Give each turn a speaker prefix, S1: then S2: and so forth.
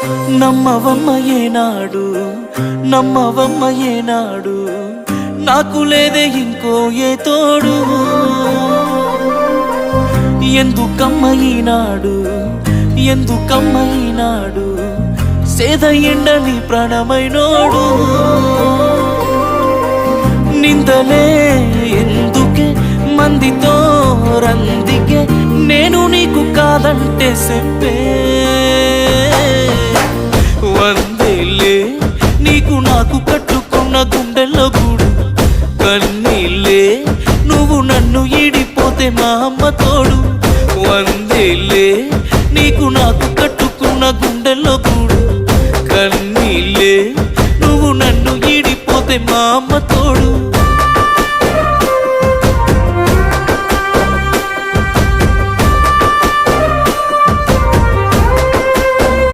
S1: నమ్మవమ్మ ఏనాడు నమ్మవమ్మ ఏనాడు నాకు లేదే ఇంకో ఏ తోడు ఎందుకమ్మ ఈనాడు ఎందుకమ్మ ఈనాడు సేద ఎండని ప్రాణమైనోడు నిందలే ఎందుకే మందితో రందికే నేను నీకు కాదంటే చెప్పే వందేలే నీకు నాకు కట్టుకున్న గుండెల్లో గూడు కన్నీళ్ళే నువ్వు నన్ను ఈడిపోతే మా అమ్మ తోడు వందేలే నీకు నాకు కట్టుకున్న గుండెల్లో గూడు కన్నీళ్ళే నువ్వు నన్ను ఈడిపోతే మా అమ్మ తోడు